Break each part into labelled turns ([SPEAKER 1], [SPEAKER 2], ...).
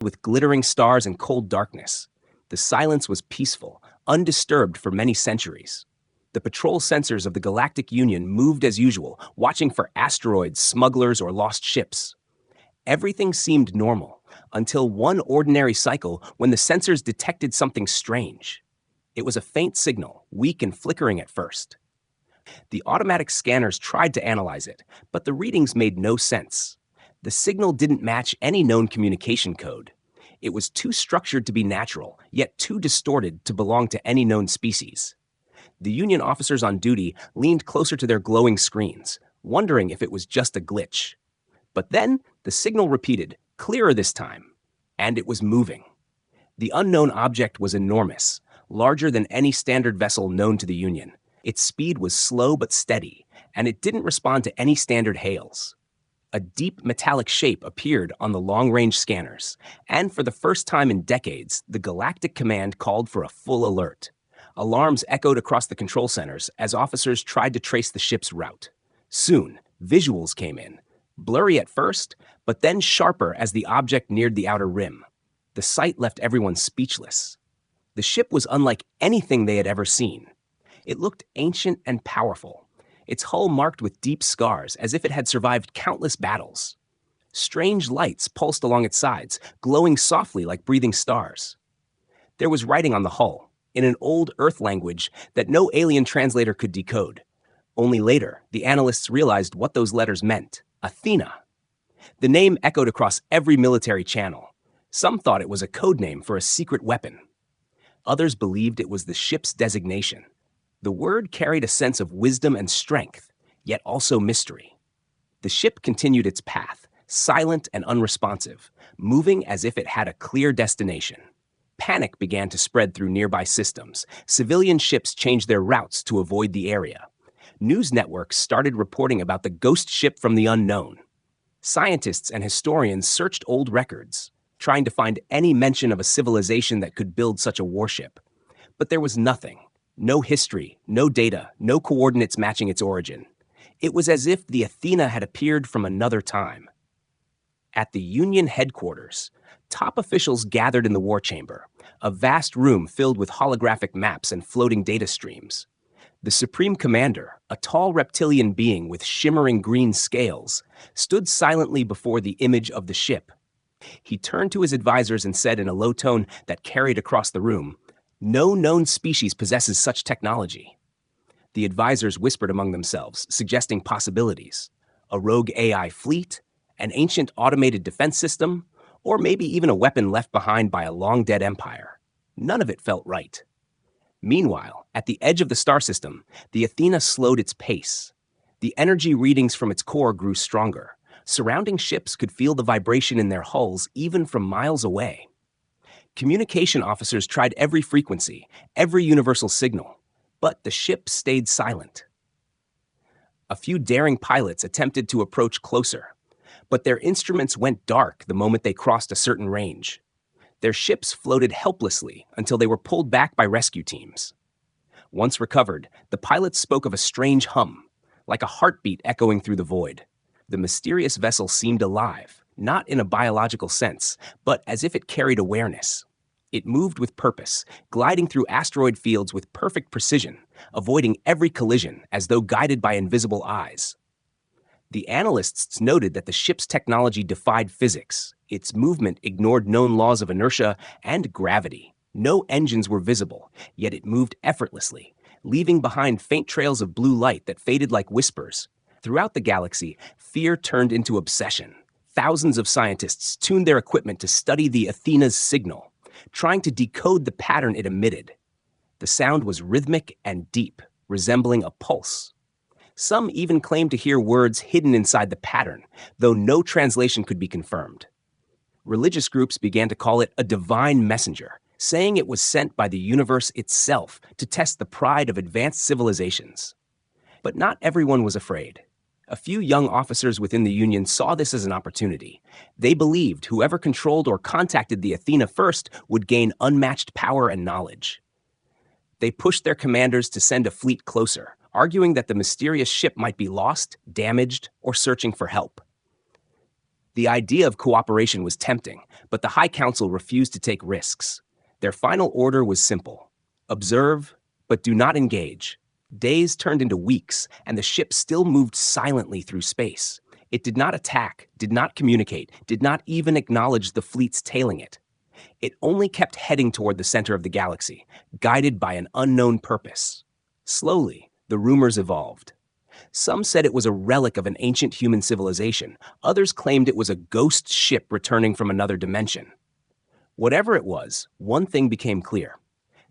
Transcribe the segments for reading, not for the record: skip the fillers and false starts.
[SPEAKER 1] with glittering stars and cold darkness. The silence was peaceful, undisturbed for many centuries. The patrol sensors of the Galactic Union moved as usual, watching for asteroids, smugglers, or lost ships. Everything seemed normal, until one ordinary cycle when the sensors detected something strange. It was a faint signal, weak and flickering at first. The automatic scanners tried to analyze it, but the readings made no sense. The signal didn't match any known communication code. It was too structured to be natural, yet too distorted to belong to any known species. The Union officers on duty leaned closer to their glowing screens, wondering if it was just a glitch. But then, the signal repeated, clearer this time, and it was moving. The unknown object was enormous, larger than any standard vessel known to the Union. Its speed was slow but steady, and it didn't respond to any standard hails. A deep metallic shape appeared on the long-range scanners, and for the first time in decades, the Galactic Command called for a full alert. Alarms echoed across the control centers as officers tried to trace the ship's route. Soon, visuals came in, blurry at first, but then sharper as the object neared the outer rim. The sight left everyone speechless. The ship was unlike anything they had ever seen. It looked ancient and powerful, its hull marked with deep scars as if it had survived countless battles. Strange lights pulsed along its sides, glowing softly like breathing stars. There was writing on the hull, in an old Earth language that no alien translator could decode. Only later, the analysts realized what those letters meant: Athena. The name echoed across every military channel. Some thought it was a code name for a secret weapon. Others believed it was the ship's designation. The word carried a sense of wisdom and strength, yet also mystery. The ship continued its path, silent and unresponsive, moving as if it had a clear destination. Panic began to spread through nearby systems. Civilian ships changed their routes to avoid the area. News networks started reporting about the ghost ship from the unknown. Scientists and historians searched old records, trying to find any mention of a civilization that could build such a warship. But there was nothing. No history, no data, no coordinates matching its origin. It was as if the Athena had appeared from another time. At the Union headquarters, top officials gathered in the war chamber, a vast room filled with holographic maps and floating data streams. The Supreme Commander, a tall reptilian being with shimmering green scales, stood silently before the image of the ship. He turned to his advisors and said in a low tone that carried across the room, "No known species possesses such technology." The advisors whispered among themselves, suggesting possibilities. A rogue AI fleet, an ancient automated defense system, or maybe even a weapon left behind by a long-dead empire. None of it felt right. Meanwhile, at the edge of the star system, the Athena slowed its pace. The energy readings from its core grew stronger. Surrounding ships could feel the vibration in their hulls even from miles away. Communication officers tried every frequency, every universal signal, but the ship stayed silent. A few daring pilots attempted to approach closer, but their instruments went dark the moment they crossed a certain range. Their ships floated helplessly until they were pulled back by rescue teams. Once recovered, the pilots spoke of a strange hum, like a heartbeat echoing through the void. The mysterious vessel seemed alive, not in a biological sense, but as if it carried awareness. It moved with purpose, gliding through asteroid fields with perfect precision, avoiding every collision as though guided by invisible eyes. The analysts noted that the ship's technology defied physics. Its movement ignored known laws of inertia and gravity. No engines were visible, yet it moved effortlessly, leaving behind faint trails of blue light that faded like whispers. Throughout the galaxy, fear turned into obsession. Thousands of scientists tuned their equipment to study the Athena's signal, trying to decode the pattern it emitted. The sound was rhythmic and deep, resembling a pulse. Some even claimed to hear words hidden inside the pattern, though no translation could be confirmed. Religious groups began to call it a divine messenger, saying it was sent by the universe itself to test the pride of advanced civilizations. But not everyone was afraid. A few young officers within the Union saw this as an opportunity. They believed whoever controlled or contacted the Athena first would gain unmatched power and knowledge. They pushed their commanders to send a fleet closer, arguing that the mysterious ship might be lost, damaged, or searching for help. The idea of cooperation was tempting, but the High Council refused to take risks. Their final order was simple: observe, but do not engage. Days turned into weeks, and the ship still moved silently through space. It did not attack, did not communicate, did not even acknowledge the fleets tailing it. It only kept heading toward the center of the galaxy, guided by an unknown purpose. Slowly, the rumors evolved. Some said it was a relic of an ancient human civilization. Others claimed it was a ghost ship returning from another dimension. Whatever it was, one thing became clear.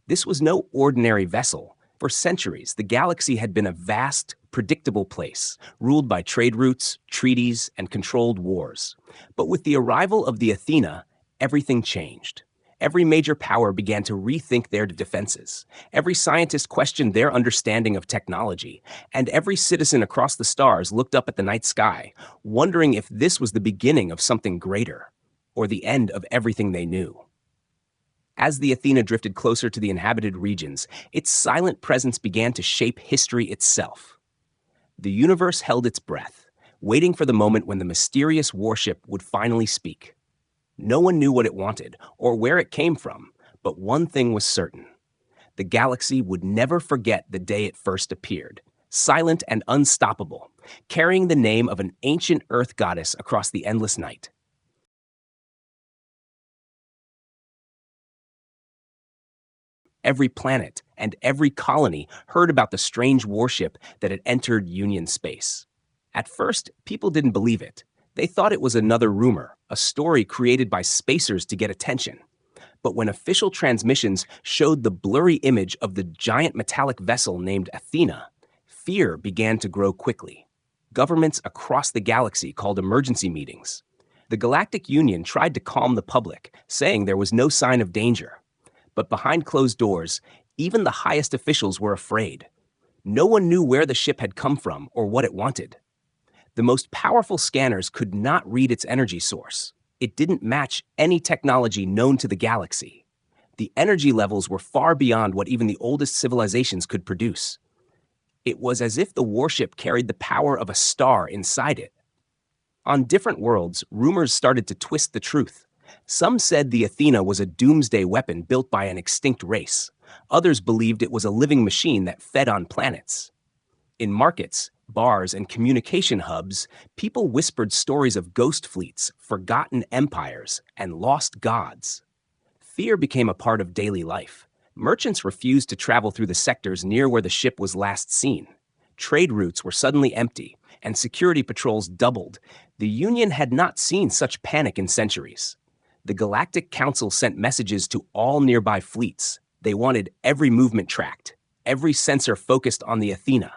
[SPEAKER 1] This was no ordinary vessel. For centuries, the galaxy had been a vast, predictable place, ruled by trade routes, treaties, and controlled wars. But with the arrival of the Athena, everything changed. Every major power began to rethink their defenses. Every scientist questioned their understanding of technology, and every citizen across the stars looked up at the night sky, wondering if this was the beginning of something greater, or the end of everything they knew. As the Athena drifted closer to the inhabited regions, its silent presence began to shape history itself. The universe held its breath, waiting for the moment when the mysterious warship would finally speak. No one knew what it wanted or where it came from, but one thing was certain. The galaxy would never forget the day it first appeared, silent and unstoppable, carrying the name of an ancient Earth goddess across the endless night. Every planet and every colony heard about the strange warship that had entered Union space. At first, people didn't believe it. They thought it was another rumor, a story created by spacers to get attention. But when official transmissions showed the blurry image of the giant metallic vessel named Athena, fear began to grow quickly. Governments across the galaxy called emergency meetings. The Galactic Union tried to calm the public, saying there was no sign of danger. But behind closed doors, even the highest officials were afraid. No one knew where the ship had come from or what it wanted. The most powerful scanners could not read its energy source. It didn't match any technology known to the galaxy. The energy levels were far beyond what even the oldest civilizations could produce. It was as if the warship carried the power of a star inside it. On different worlds, rumors started to twist the truth. Some said the Athena was a doomsday weapon built by an extinct race. Others believed it was a living machine that fed on planets. In markets, bars, and communication hubs, people whispered stories of ghost fleets, forgotten empires, and lost gods. Fear became a part of daily life. Merchants refused to travel through the sectors near where the ship was last seen. Trade routes were suddenly empty, and security patrols doubled. The Union had not seen such panic in centuries. The Galactic Council sent messages to all nearby fleets. They wanted every movement tracked, every sensor focused on the Athena.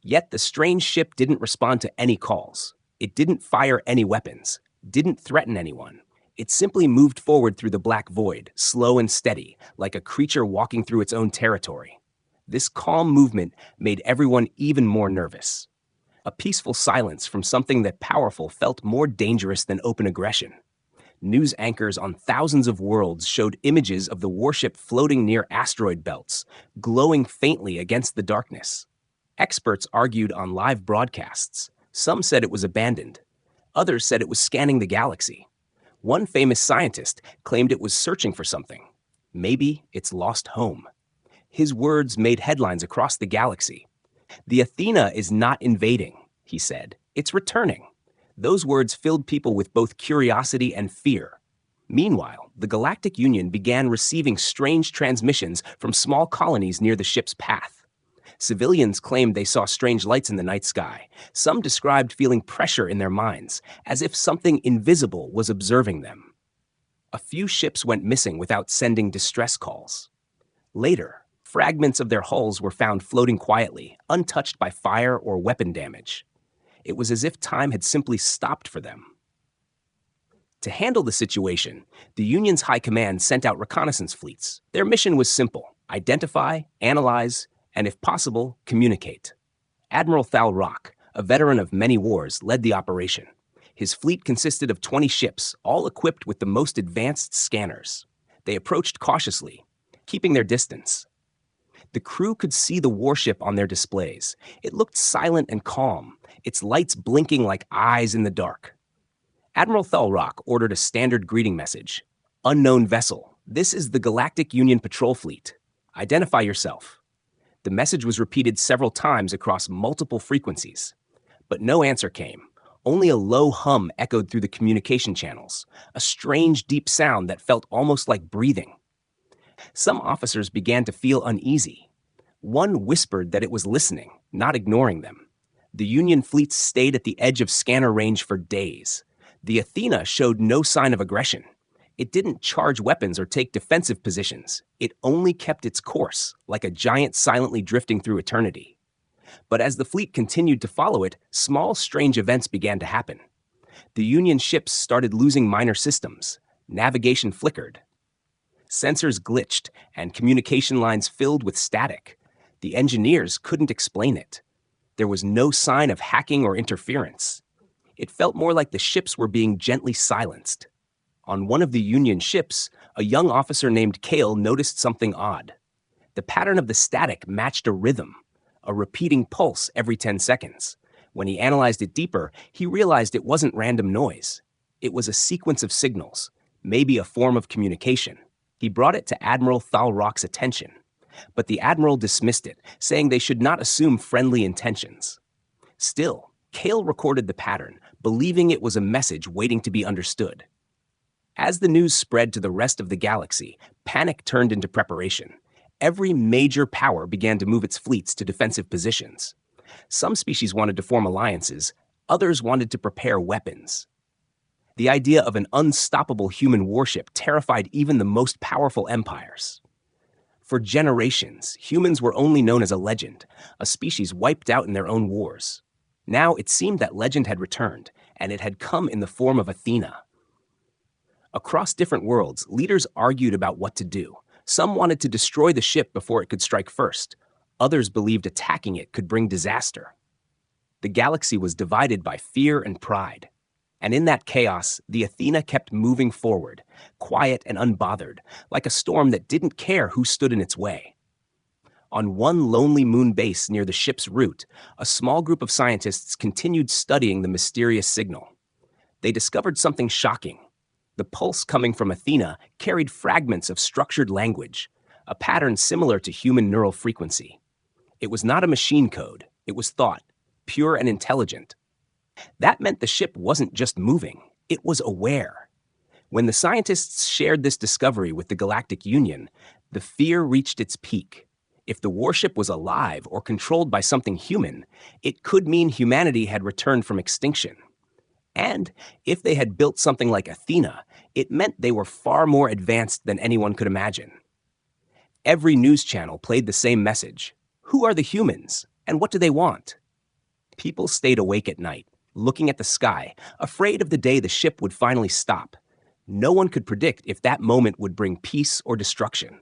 [SPEAKER 1] Yet the strange ship didn't respond to any calls. It didn't fire any weapons, didn't threaten anyone. It simply moved forward through the black void, slow and steady, like a creature walking through its own territory. This calm movement made everyone even more nervous. A peaceful silence from something that powerful felt more dangerous than open aggression. News anchors on thousands of worlds showed images of the warship floating near asteroid belts, glowing faintly against the darkness. Experts argued on live broadcasts. Some said it was abandoned. Others said it was scanning the galaxy. One famous scientist claimed it was searching for something. Maybe it's lost home. His words made headlines across the galaxy. "The Athena is not invading," he said. "It's returning." Those words filled people with both curiosity and fear. Meanwhile, the Galactic Union began receiving strange transmissions from small colonies near the ship's path. Civilians claimed they saw strange lights in the night sky. Some described feeling pressure in their minds, as if something invisible was observing them. A few ships went missing without sending distress calls. Later, fragments of their hulls were found floating quietly, untouched by fire or weapon damage. It was as if time had simply stopped for them. To handle the situation, the Union's high command sent out reconnaissance fleets. Their mission was simple: identify, analyze, and if possible, communicate. Admiral Thal Rock, a veteran of many wars, led the operation. His fleet consisted of 20 ships, all equipped with the most advanced scanners. They approached cautiously, keeping their distance. The crew could see the warship on their displays. It looked silent and calm, its lights blinking like eyes in the dark. Admiral Thalrock ordered a standard greeting message. Unknown vessel, this is the Galactic Union Patrol Fleet. Identify yourself. The message was repeated several times across multiple frequencies. But no answer came. Only a low hum echoed through the communication channels, a strange deep sound that felt almost like breathing. Some officers began to feel uneasy. One whispered that it was listening, not ignoring them. The Union fleets stayed at the edge of scanner range for days. The Athena showed no sign of aggression. It didn't charge weapons or take defensive positions. It only kept its course, like a giant silently drifting through eternity. But as the fleet continued to follow it, small, strange events began to happen. The Union ships started losing minor systems. Navigation flickered. Sensors glitched, and communication lines filled with static. The engineers couldn't explain it. There was no sign of hacking or interference. It felt more like the ships were being gently silenced. On one of the Union ships, a young officer named Kale noticed something odd. The pattern of the static matched a rhythm, a repeating pulse every 10 seconds. When he analyzed it deeper, he realized it wasn't random noise. It was a sequence of signals, maybe a form of communication. He brought it to Admiral Thalrock's attention, but the Admiral dismissed it, saying they should not assume friendly intentions. Still, Kale recorded the pattern, believing it was a message waiting to be understood. As the news spread to the rest of the galaxy, panic turned into preparation. Every major power began to move its fleets to defensive positions. Some species wanted to form alliances, others wanted to prepare weapons. The idea of an unstoppable human warship terrified even the most powerful empires. For generations, humans were only known as a legend, a species wiped out in their own wars. Now it seemed that legend had returned, and it had come in the form of Athena. Across different worlds, leaders argued about what to do. Some wanted to destroy the ship before it could strike first. Others believed attacking it could bring disaster. The galaxy was divided by fear and pride. And in that chaos, the Athena kept moving forward, quiet and unbothered, like a storm that didn't care who stood in its way. On one lonely moon base near the ship's route, a small group of scientists continued studying the mysterious signal. They discovered something shocking. The pulse coming from Athena carried fragments of structured language, a pattern similar to human neural frequency. It was not a machine code, it was thought, pure and intelligent. That meant the ship wasn't just moving, it was aware. When the scientists shared this discovery with the Galactic Union, the fear reached its peak. If the warship was alive or controlled by something human, it could mean humanity had returned from extinction. And if they had built something like Athena, it meant they were far more advanced than anyone could imagine. Every news channel played the same message. Who are the humans, and what do they want? People stayed awake at night, looking at the sky, afraid of the day the ship would finally stop. No one could predict if that moment would bring peace or destruction.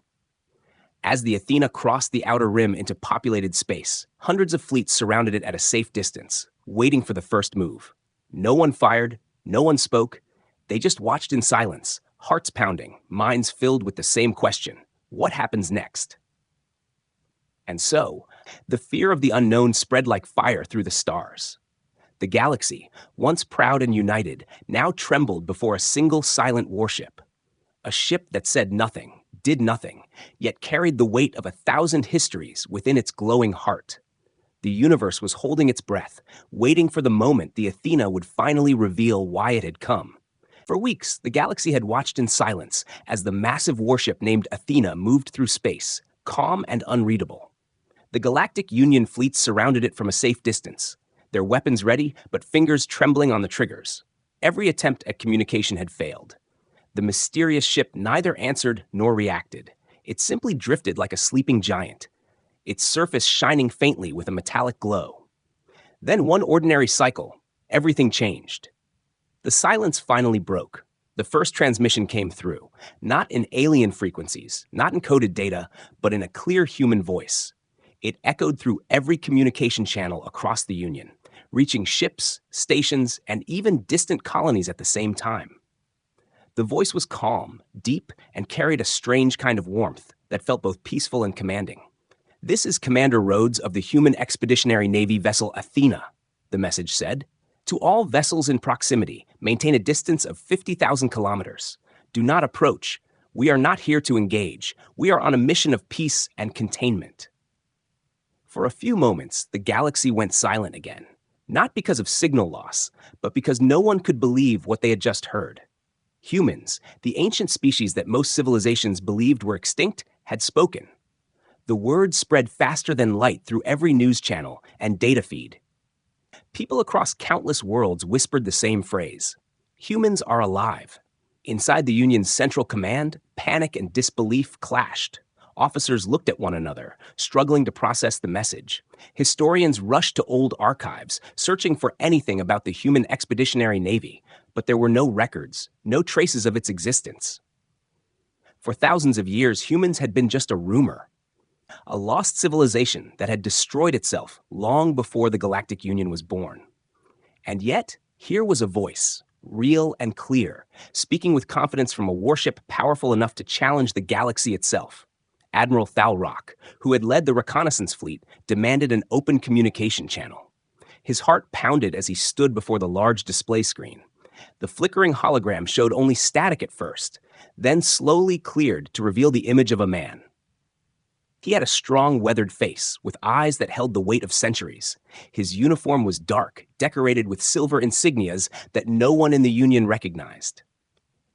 [SPEAKER 1] As the Athena crossed the outer rim into populated space, hundreds of fleets surrounded it at a safe distance, waiting for the first move. No one fired, no one spoke. They just watched in silence, hearts pounding, minds filled with the same question: what happens next? And so, the fear of the unknown spread like fire through the stars. The galaxy, once proud and united, now trembled before a single silent warship. A ship that said nothing, did nothing, yet carried the weight of 1,000 histories within its glowing heart. The universe was holding its breath, waiting for the moment the Athena would finally reveal why it had come. For weeks, the galaxy had watched in silence as the massive warship named Athena moved through space, calm and unreadable. The Galactic Union fleets surrounded it from a safe distance, their weapons ready, but fingers trembling on the triggers. Every attempt at communication had failed. The mysterious ship neither answered nor reacted. It simply drifted like a sleeping giant, its surface shining faintly with a metallic glow. Then one ordinary cycle, everything changed. The silence finally broke. The first transmission came through, not in alien frequencies, not in coded data, but in a clear human voice. It echoed through every communication channel across the Union, reaching ships, stations, and even distant colonies at the same time. The voice was calm, deep, and carried a strange kind of warmth that felt both peaceful and commanding. "This is Commander Rhodes of the human expeditionary Navy vessel Athena," the message said. To all vessels in proximity, maintain a distance of 50,000 kilometers. Do not approach. We are not here to engage. We are on a mission of peace and containment. For a few moments, the galaxy went silent again, not because of signal loss, but because no one could believe what they had just heard. Humans, the ancient species that most civilizations believed were extinct, had spoken. The word spread faster than light through every news channel and data feed. People across countless worlds whispered the same phrase: humans are alive. Inside the Union's central command, panic and disbelief clashed. Officers looked at one another, struggling to process the message. Historians rushed to old archives, searching for anything about the human expeditionary navy, but there were no records, no traces of its existence. For thousands of years, humans had been just a rumor, a lost civilization that had destroyed itself long before the Galactic Union was born. And yet, here was a voice, real and clear, speaking with confidence from a warship powerful enough to challenge the galaxy itself. Admiral Thalrock, who had led the reconnaissance fleet, demanded an open communication channel. His heart pounded as he stood before the large display screen. The flickering hologram showed only static at first, then slowly cleared to reveal the image of a man. He had a strong, weathered face, with eyes that held the weight of centuries. His uniform was dark, decorated with silver insignias that no one in the Union recognized.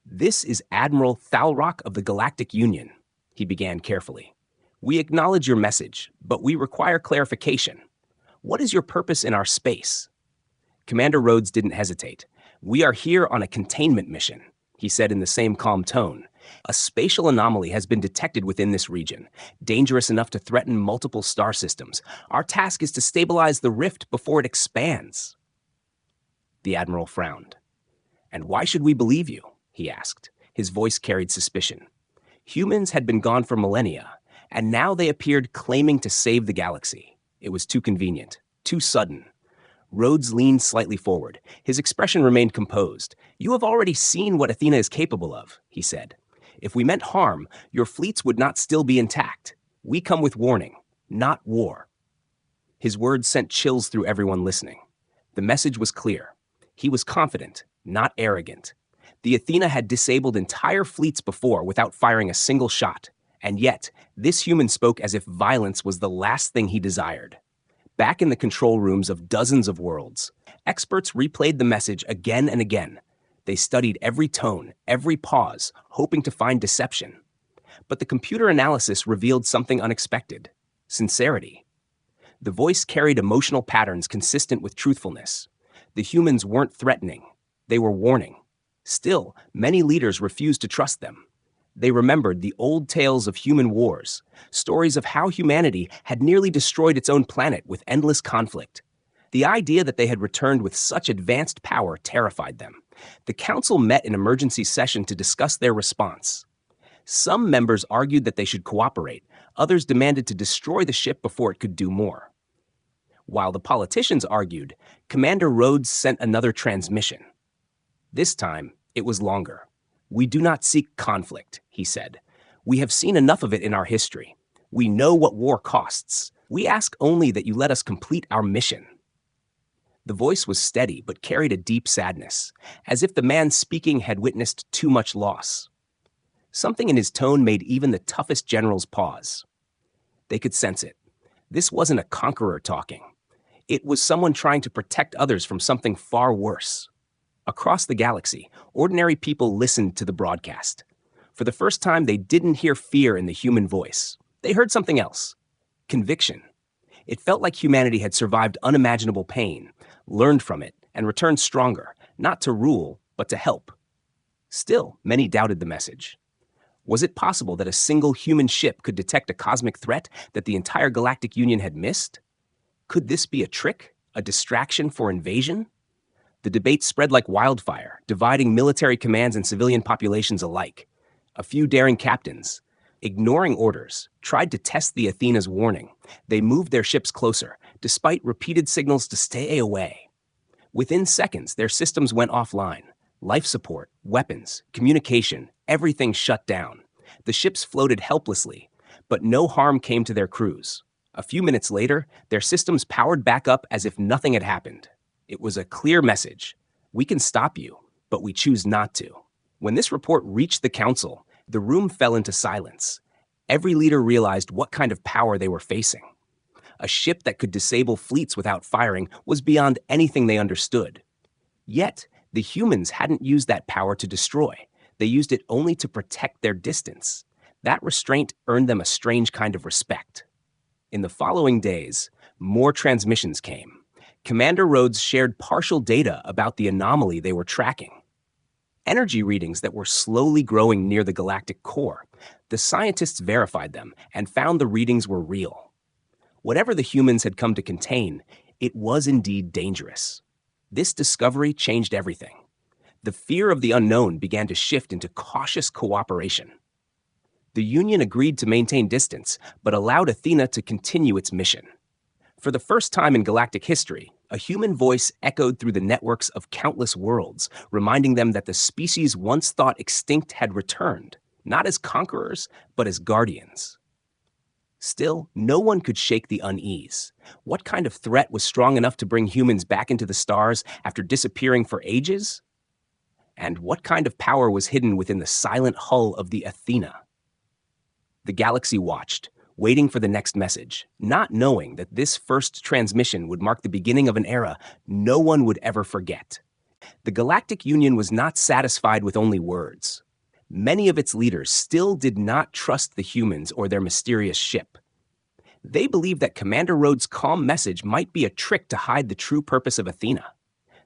[SPEAKER 1] "This is Admiral Thalrock of the Galactic Union," he began carefully. "We acknowledge your message, but we require clarification. What is your purpose in our space?" Commander Rhodes didn't hesitate. "We are here on a containment mission," he said in the same calm tone. "A spatial anomaly has been detected within this region, dangerous enough to threaten multiple star systems. Our task is to stabilize the rift before it expands." The Admiral frowned. "And why should we believe you?" he asked. His voice carried suspicion. Humans had been gone for millennia, and now they appeared claiming to save the galaxy. It was too convenient, too sudden. Rhodes leaned slightly forward. His expression remained composed. "You have already seen what Athena is capable of," he said. "If we meant harm, your fleets would not still be intact. We come with warning, not war." His words sent chills through everyone listening. The message was clear. He was confident, not arrogant. The Athena had disabled entire fleets before without firing a single shot, and yet this human spoke as if violence was the last thing he desired. Back in the control rooms of dozens of worlds, experts replayed the message again and again. They studied every tone, every pause, hoping to find deception. But the computer analysis revealed something unexpected: sincerity. The voice carried emotional patterns consistent with truthfulness. The humans weren't threatening, they were warning. Still, many leaders refused to trust them. They remembered the old tales of human wars, stories of how humanity had nearly destroyed its own planet with endless conflict. The idea that they had returned with such advanced power terrified them. The council met in emergency session to discuss their response. Some members argued that they should cooperate. Others demanded to destroy the ship before it could do more. While the politicians argued, Commander Rhodes sent another transmission. This time, it was longer. "We do not seek conflict," he said. "We have seen enough of it in our history. We know what war costs. We ask only that you let us complete our mission." The voice was steady but carried a deep sadness, as if the man speaking had witnessed too much loss. Something in his tone made even the toughest generals pause. They could sense it. This wasn't a conqueror talking. It was someone trying to protect others from something far worse. Across the galaxy, ordinary people listened to the broadcast. For the first time, they didn't hear fear in the human voice. They heard something else: conviction. It felt like humanity had survived unimaginable pain, learned from it, and returned stronger, not to rule, but to help. Still, many doubted the message. Was it possible that a single human ship could detect a cosmic threat that the entire Galactic Union had missed? Could this be a trick, a distraction for invasion? The debate spread like wildfire, dividing military commands and civilian populations alike. A few daring captains, ignoring orders, tried to test the Athena's warning. They moved their ships closer, despite repeated signals to stay away. Within seconds, their systems went offline. Life support, weapons, communication, everything shut down. The ships floated helplessly, but no harm came to their crews. A few minutes later, their systems powered back up as if nothing had happened. It was a clear message. We can stop you, but we choose not to. When this report reached the council, the room fell into silence. Every leader realized what kind of power they were facing. A ship that could disable fleets without firing was beyond anything they understood. Yet, the humans hadn't used that power to destroy. They used it only to protect their distance. That restraint earned them a strange kind of respect. In the following days, more transmissions came. Commander Rhodes shared partial data about the anomaly they were tracking. Energy readings that were slowly growing near the galactic core. The scientists verified them and found the readings were real. Whatever the humans had come to contain, it was indeed dangerous. This discovery changed everything. The fear of the unknown began to shift into cautious cooperation. The Union agreed to maintain distance, but allowed Athena to continue its mission. For the first time in galactic history, a human voice echoed through the networks of countless worlds, reminding them that the species once thought extinct had returned, not as conquerors, but as guardians. Still, no one could shake the unease. What kind of threat was strong enough to bring humans back into the stars after disappearing for ages? And what kind of power was hidden within the silent hull of the Athena? The galaxy watched, waiting for the next message, not knowing that this first transmission would mark the beginning of an era no one would ever forget. The Galactic Union was not satisfied with only words. Many of its leaders still did not trust the humans or their mysterious ship. They believed that Commander Rhodes' calm message might be a trick to hide the true purpose of Athena.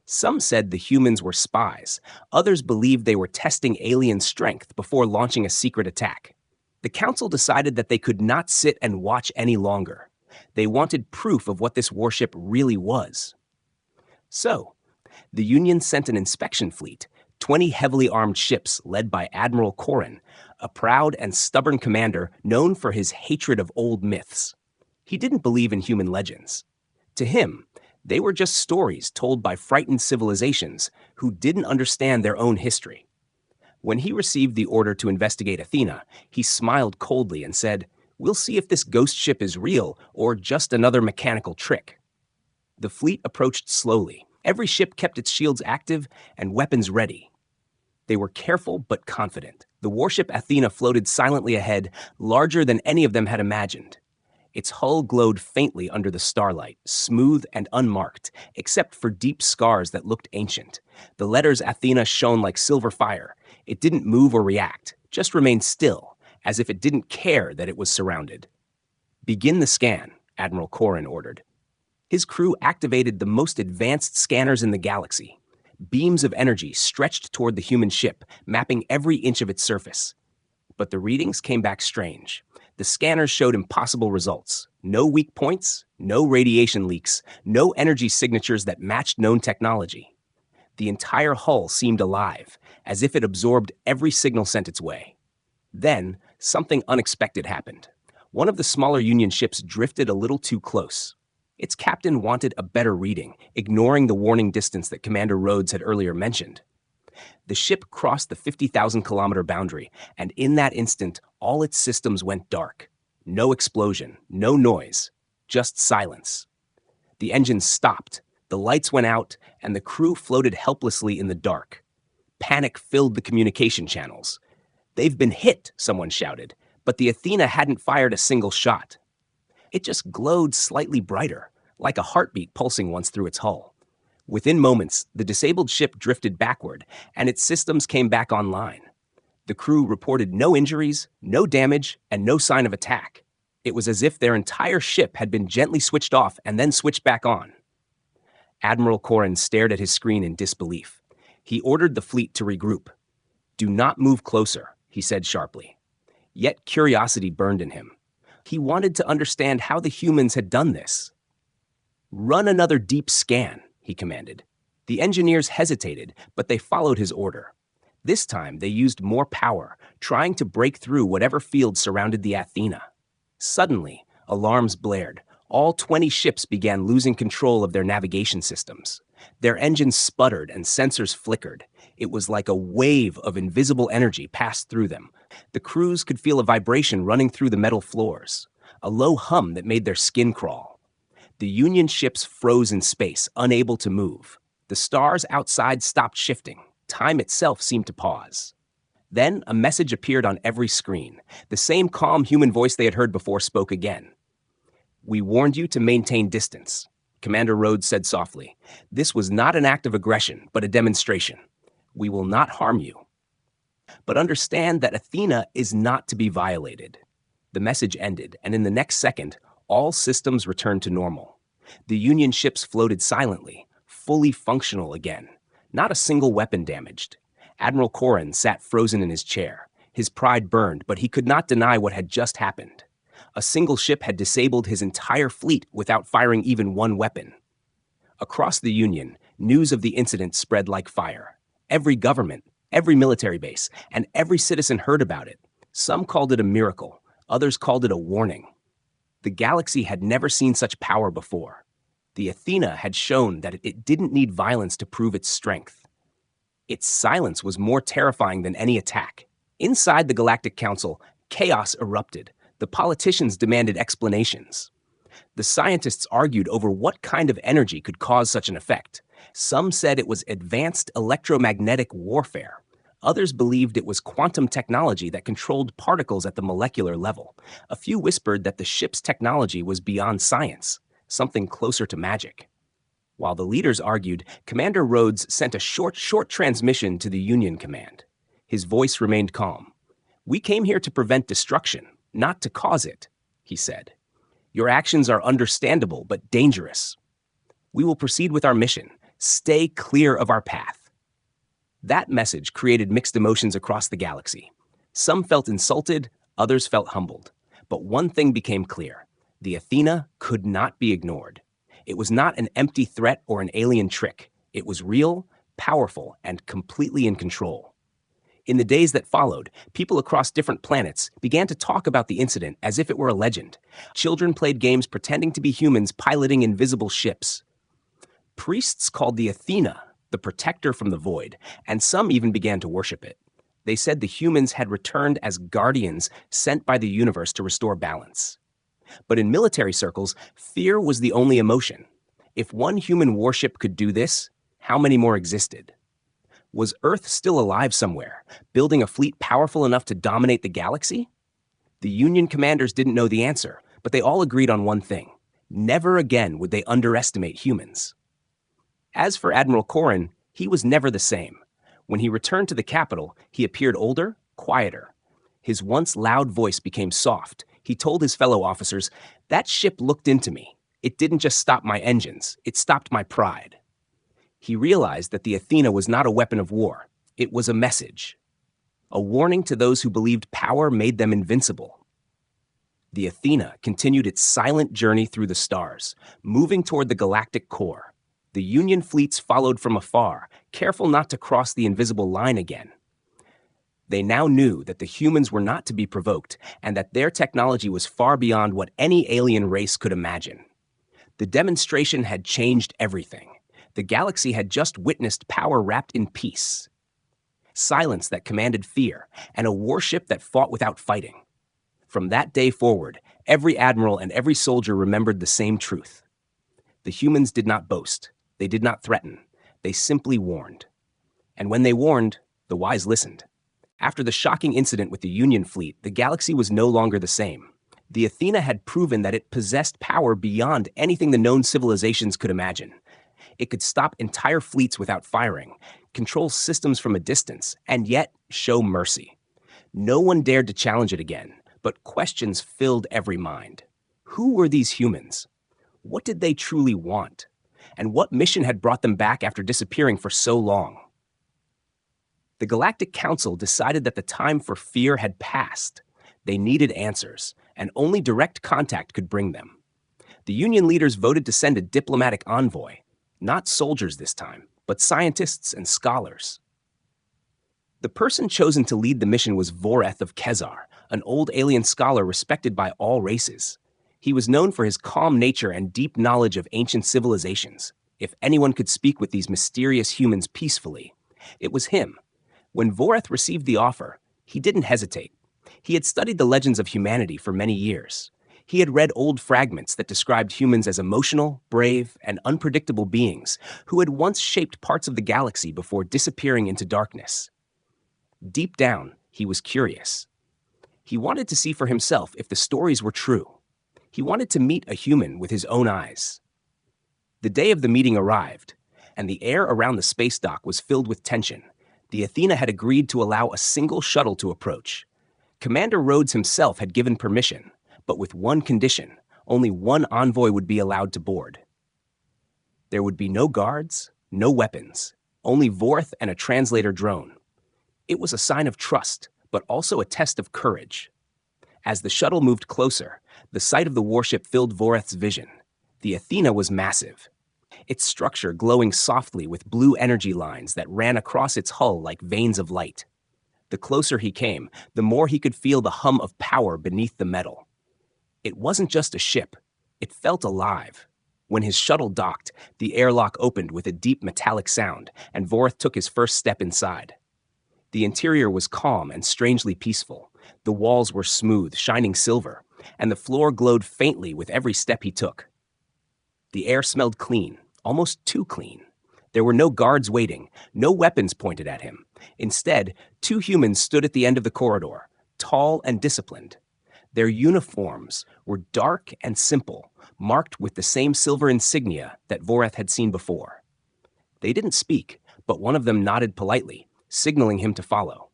[SPEAKER 1] Some said the humans were spies. Others believed they were testing alien strength before launching a secret attack. The council decided that they could not sit and watch any longer. They wanted proof of what this warship really was. So, the Union sent an inspection fleet, 20 heavily armed ships led by Admiral Corin, a proud and stubborn commander known for his hatred of old myths. He didn't believe in human legends. To him, they were just stories told by frightened civilizations who didn't understand their own history. When he received the order to investigate Athena, he smiled coldly and said, "We'll see if this ghost ship is real or just another mechanical trick." The fleet approached slowly. Every ship kept its shields active and weapons ready. They were careful but confident. The warship Athena floated silently ahead, larger than any of them had imagined. Its hull glowed faintly under the starlight, smooth and unmarked, except for deep scars that looked ancient. The letters Athena shone like silver fire. It didn't move or react, just remained still, as if it didn't care that it was surrounded. "Begin the scan," Admiral Corin ordered. His crew activated the most advanced scanners in the galaxy. Beams of energy stretched toward the human ship, mapping every inch of its surface. But the readings came back strange. The scanners showed impossible results. No weak points, no radiation leaks, no energy signatures that matched known technology. The entire hull seemed alive, as if it absorbed every signal sent its way. Then, something unexpected happened. One of the smaller Union ships drifted a little too close. Its captain wanted a better reading, ignoring the warning distance that Commander Rhodes had earlier mentioned. The ship crossed the 50,000-kilometer boundary, and in that instant, all its systems went dark. No explosion, no noise, just silence. The engines stopped, the lights went out, and the crew floated helplessly in the dark. Panic filled the communication channels. "They've been hit," someone shouted, but the Athena hadn't fired a single shot. It just glowed slightly brighter, like a heartbeat pulsing once through its hull. Within moments, the disabled ship drifted backward, and its systems came back online. The crew reported no injuries, no damage, and no sign of attack. It was as if their entire ship had been gently switched off and then switched back on. Admiral Corin stared at his screen in disbelief. He ordered the fleet to regroup. "Do not move closer," he said sharply. Yet curiosity burned in him. He wanted to understand how the humans had done this. "Run another deep scan," he commanded. The engineers hesitated, but they followed his order. This time, they used more power, trying to break through whatever field surrounded the Athena. Suddenly, alarms blared. All 20 ships began losing control of their navigation systems. Their engines sputtered and sensors flickered. It was like a wave of invisible energy passed through them. The crews could feel a vibration running through the metal floors, a low hum that made their skin crawl. The Union ships froze in space, unable to move. The stars outside stopped shifting. Time itself seemed to pause. Then a message appeared on every screen. The same calm human voice they had heard before spoke again. "We warned you to maintain distance," Commander Rhodes said softly. "This was not an act of aggression, but a demonstration. We will not harm you. But understand that Athena is not to be violated." The message ended, and in the next second, all systems returned to normal. The Union ships floated silently, fully functional again. Not a single weapon damaged. Admiral Corrin sat frozen in his chair. His pride burned, but he could not deny what had just happened. A single ship had disabled his entire fleet without firing even one weapon. Across the Union, news of the incident spread like fire. Every government, every military base, and every citizen heard about it. Some called it a miracle. Others called it a warning. The galaxy had never seen such power before. The Athena had shown that it didn't need violence to prove its strength. Its silence was more terrifying than any attack. Inside the Galactic Council, chaos erupted. The politicians demanded explanations. The scientists argued over what kind of energy could cause such an effect. Some said it was advanced electromagnetic warfare. Others believed it was quantum technology that controlled particles at the molecular level. A few whispered that the ship's technology was beyond science, something closer to magic. While the leaders argued, Commander Rhodes sent a short transmission to the Union command. His voice remained calm. "We came here to prevent destruction, not to cause it," he said. "Your actions are understandable but dangerous. We will proceed with our mission. Stay clear of our path." That message created mixed emotions across the galaxy. Some felt insulted, others felt humbled. But one thing became clear: the Athena could not be ignored. It was not an empty threat or an alien trick. It was real, powerful, and completely in control. In the days that followed, people across different planets began to talk about the incident as if it were a legend. Children played games pretending to be humans piloting invisible ships. Priests called the Athena the protector from the void, and some even began to worship it. They said the humans had returned as guardians sent by the universe to restore balance. But in military circles, fear was the only emotion. If one human warship could do this, how many more existed? Was Earth still alive somewhere, building a fleet powerful enough to dominate the galaxy? The Union commanders didn't know the answer, but they all agreed on one thing: never again would they underestimate humans. As for Admiral Corrin, he was never the same. When he returned to the capital, he appeared older, quieter. His once loud voice became soft. He told his fellow officers, "That ship looked into me. It didn't just stop my engines, it stopped my pride." He realized that the Athena was not a weapon of war. It was a message. A warning to those who believed power made them invincible. The Athena continued its silent journey through the stars, moving toward the galactic core. The Union fleets followed from afar, careful not to cross the invisible line again. They now knew that the humans were not to be provoked, and that their technology was far beyond what any alien race could imagine. The demonstration had changed everything. The galaxy had just witnessed power wrapped in peace. Silence that commanded fear, and a warship that fought without fighting. From that day forward, every admiral and every soldier remembered the same truth. The humans did not boast. They did not threaten. They simply warned. And when they warned, the wise listened. After the shocking incident with the Union fleet, the galaxy was no longer the same. The Athena had proven that it possessed power beyond anything the known civilizations could imagine. It could stop entire fleets without firing, control systems from a distance, and yet show mercy. No one dared to challenge it again, but questions filled every mind. Who were these humans? What did they truly want? And what mission had brought them back after disappearing for so long? The Galactic Council decided that the time for fear had passed. They needed answers, and only direct contact could bring them. The Union leaders voted to send a diplomatic envoy, not soldiers this time, but scientists and scholars. The person chosen to lead the mission was Voreth of Kezar, an old alien scholar respected by all races. He was known for his calm nature and deep knowledge of ancient civilizations. If anyone could speak with these mysterious humans peacefully, it was him. When Voreth received the offer, he didn't hesitate. He had studied the legends of humanity for many years. He had read old fragments that described humans as emotional, brave, and unpredictable beings who had once shaped parts of the galaxy before disappearing into darkness. Deep down, he was curious. He wanted to see for himself if the stories were true. He wanted to meet a human with his own eyes. The day of the meeting arrived, and the air around the space dock was filled with tension. The Athena had agreed to allow a single shuttle to approach. Commander Rhodes himself had given permission, but with one condition: only one envoy would be allowed to board. There would be no guards, no weapons, only Vorth and a translator drone. It was a sign of trust, but also a test of courage. As the shuttle moved closer, the sight of the warship filled Voreth's vision. The Athena was massive, its structure glowing softly with blue energy lines that ran across its hull like veins of light. The closer he came, the more he could feel the hum of power beneath the metal. It wasn't just a ship, it felt alive. When his shuttle docked, the airlock opened with a deep metallic sound, and Voreth took his first step inside. The interior was calm and strangely peaceful. The walls were smooth, shining silver, and the floor glowed faintly with every step he took. The air smelled clean, almost too clean. There were no guards waiting, no weapons pointed at him. Instead, two humans stood at the end of the corridor, tall and disciplined. Their uniforms were dark and simple, marked with the same silver insignia that Voreth had seen before. They didn't speak, but one of them nodded politely, signaling him to follow.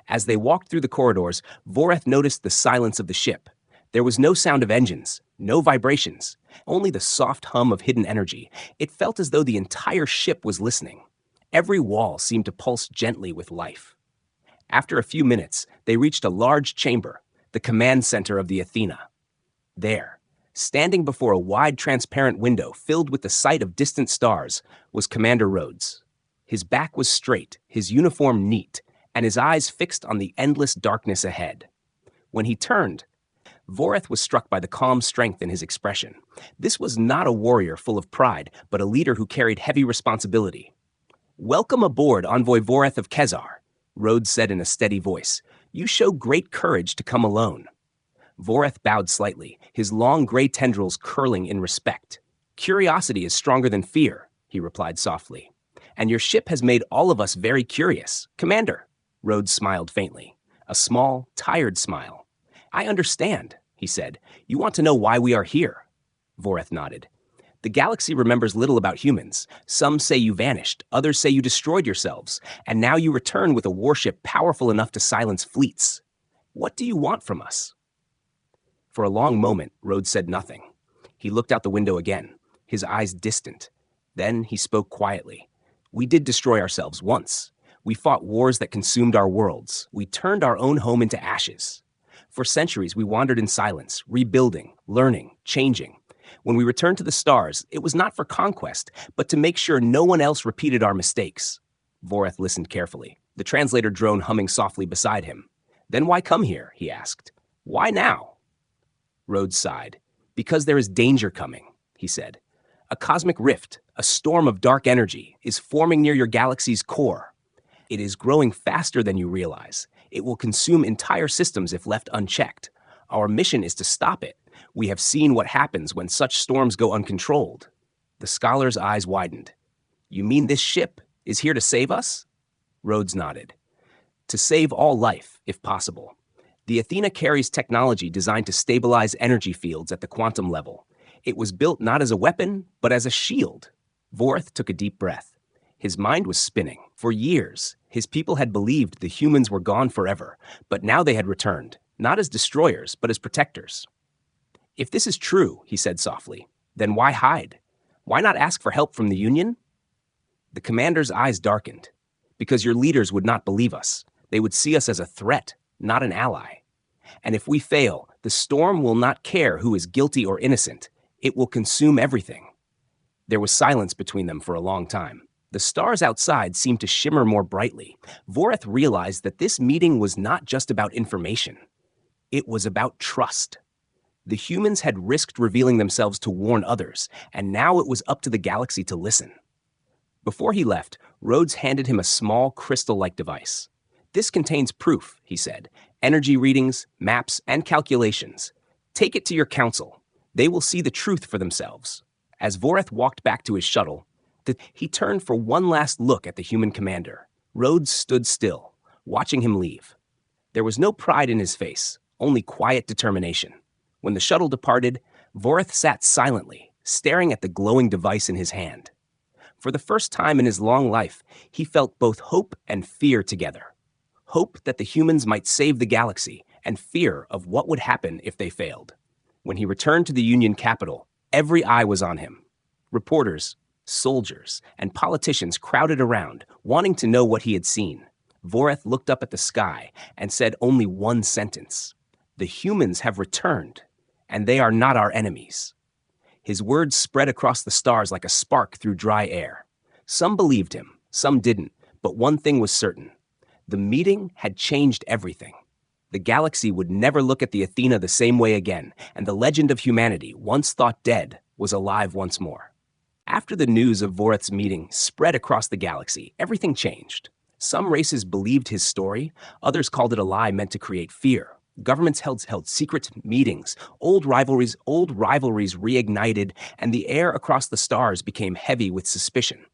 [SPEAKER 1] As they walked through the corridors, Voreth noticed the silence of the ship. There was no sound of engines, no vibrations, only the soft hum of hidden energy. It felt as though the entire ship was listening. Every wall seemed to pulse gently with life. After a few minutes, they reached a large chamber, the command center of the Athena. There, standing before a wide transparent window filled with the sight of distant stars, was Commander Rhodes. His back was straight, his uniform neat, and his eyes fixed on the endless darkness ahead. When he turned, Voreth was struck by the calm strength in his expression. This was not a warrior full of pride, but a leader who carried heavy responsibility. "Welcome aboard, Envoy Voreth of Kezar," Rhodes said in a steady voice. "You show great courage to come alone." Voreth bowed slightly, his long gray tendrils curling in respect. "Curiosity is stronger than fear," he replied softly. "And your ship has made all of us very curious, Commander." Rhodes smiled faintly, a small, tired smile. "I understand," he said. "You want to know why we are here?" Voreth nodded. "The galaxy remembers little about humans. Some say you vanished, others say you destroyed yourselves, and now you return with a warship powerful enough to silence fleets. What do you want from us?" For a long moment, Rhodes said nothing. He looked out the window again, his eyes distant. Then he spoke quietly. "We did destroy ourselves once. We fought wars that consumed our worlds. We turned our own home into ashes. For centuries, we wandered in silence, rebuilding, learning, changing. When we returned to the stars, it was not for conquest, but to make sure no one else repeated our mistakes." Voreth listened carefully, the translator drone humming softly beside him. "Then why come here?" he asked. "Why now?" Rhodes sighed. "Because there is danger coming," he said. "A cosmic rift, a storm of dark energy, is forming near your galaxy's core. It is growing faster than you realize. It will consume entire systems if left unchecked. Our mission is to stop it. We have seen what happens when such storms go uncontrolled." The scholar's eyes widened. "You mean this ship is here to save us?" Rhodes nodded. "To save all life, if possible. The Athena carries technology designed to stabilize energy fields at the quantum level. It was built not as a weapon, but as a shield." Voreth took a deep breath. His mind was spinning. For years, his people had believed the humans were gone forever, but now they had returned, not as destroyers, but as protectors. "If this is true," he said softly, "then why hide? Why not ask for help from the Union?" The commander's eyes darkened. "Because your leaders would not believe us. They would see us as a threat, not an ally. And if we fail, the storm will not care who is guilty or innocent. It will consume everything." There was silence between them for a long time. The stars outside seemed to shimmer more brightly. Voreth realized that this meeting was not just about information. It was about trust. The humans had risked revealing themselves to warn others, and now it was up to the galaxy to listen. Before he left, Rhodes handed him a small, crystal-like device. "This contains proof," he said. "Energy readings, maps, and calculations. Take it to your council. They will see the truth for themselves. As Voreth walked back to his shuttle, he turned for one last look at the human commander. Rhodes stood still, watching him leave. There was no pride in his face, only quiet determination. When the shuttle departed, Voreth sat silently, staring at the glowing device in his hand. For the first time in his long life, he felt both hope and fear together. Hope that the humans might save the galaxy, and fear of what would happen if they failed. When he returned to the Union capital, every eye was on him. Reporters, soldiers, and politicians crowded around, wanting to know what he had seen. Voreth looked up at the sky and said only one sentence: "The humans have returned, and they are not our enemies." His words spread across the stars like a spark through dry air. Some believed him, some didn't, but one thing was certain. The meeting had changed everything. The galaxy would never look at the Athena the same way again, and the legend of humanity, once thought dead, was alive once more. After the news of Voreth's meeting spread across the galaxy, everything changed. Some races believed his story, others called it a lie meant to create fear. Governments held secret meetings, old rivalries reignited, and the air across the stars became heavy with suspicion.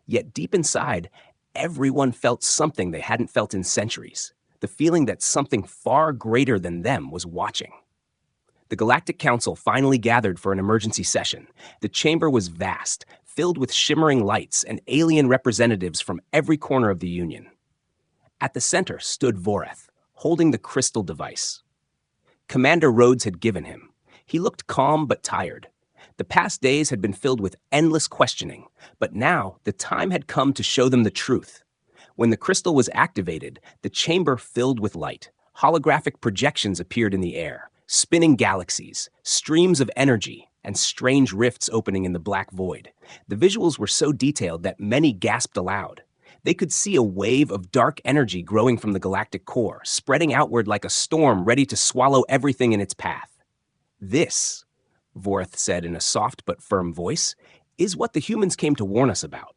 [SPEAKER 1] Yet deep inside, everyone felt something they hadn't felt in centuries. The feeling that something far greater than them was watching. The Galactic Council finally gathered for an emergency session. The chamber was vast, filled with shimmering lights and alien representatives from every corner of the Union. At the center stood Voreth, holding the crystal device. Commander Rhodes had given him. He looked calm but tired. The past days had been filled with endless questioning, but now the time had come to show them the truth. When the crystal was activated, the chamber filled with light. Holographic projections appeared in the air, spinning galaxies, streams of energy, and strange rifts opening in the black void. The visuals were so detailed that many gasped aloud. They could see a wave of dark energy growing from the galactic core, spreading outward like a storm ready to swallow everything in its path. "This," Voreth said in a soft but firm voice, "is what the humans came to warn us about."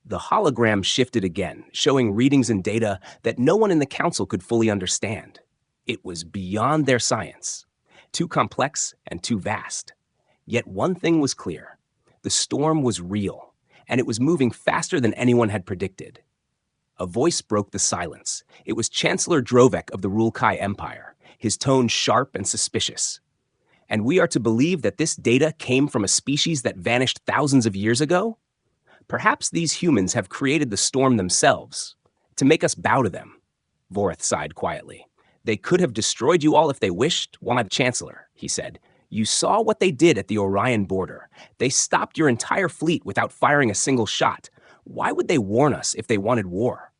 [SPEAKER 1] The hologram shifted again, showing readings and data that no one in the council could fully understand. It was beyond their science, too complex and too vast. Yet one thing was clear: the storm was real, and it was moving faster than anyone had predicted. A voice broke the silence. It was Chancellor Drovek of the Rulkai Empire, his tone sharp and suspicious. "And we are to believe that this data came from a species that vanished thousands of years ago? Perhaps these humans have created the storm themselves, to make us bow to them." Voreth sighed quietly. "They could have destroyed you all if they wished, Wand Chancellor," he said. "You saw what they did at the Orion border. They stopped your entire fleet without firing a single shot. Why would they warn us if they wanted war?"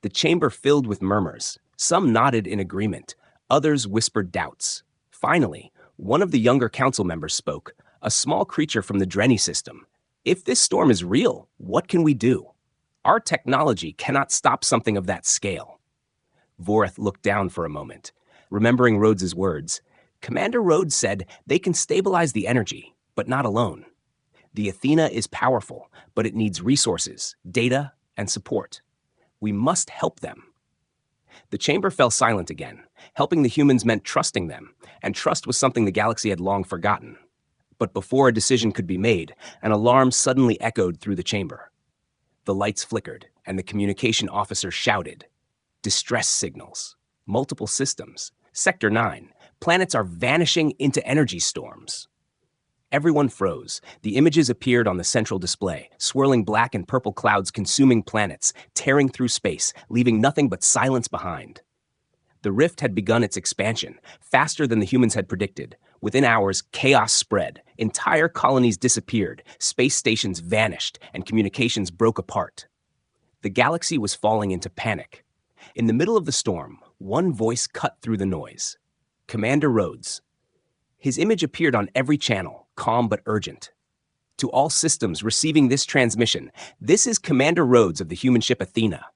[SPEAKER 1] The chamber filled with murmurs. Some nodded in agreement. Others whispered doubts. Finally, one of the younger council members spoke, a small creature from the Drenny system. "If this storm is real, what can we do? Our technology cannot stop something of that scale." Voreth looked down for a moment. Remembering Rhodes's words, Commander Rhodes said they can stabilize the energy, but not alone. The Athena is powerful, but it needs resources, data, and support. We must help them. The chamber fell silent again. Helping the humans meant trusting them, and trust was something the galaxy had long forgotten. But before a decision could be made, an alarm suddenly echoed through the chamber. The lights flickered, and the communication officer shouted, "Distress signals. Multiple systems. Sector 9. Planets are vanishing into energy storms." Everyone froze. The images appeared on the central display, swirling black and purple clouds consuming planets, tearing through space, leaving nothing but silence behind. The rift had begun its expansion, faster than the humans had predicted. Within hours, chaos spread. Entire colonies disappeared, space stations vanished, and communications broke apart. The galaxy was falling into panic. In the middle of the storm, one voice cut through the noise. Commander Rhodes. His image appeared on every channel, calm but urgent. "To all systems receiving this transmission, this is Commander Rhodes of the human ship Athena.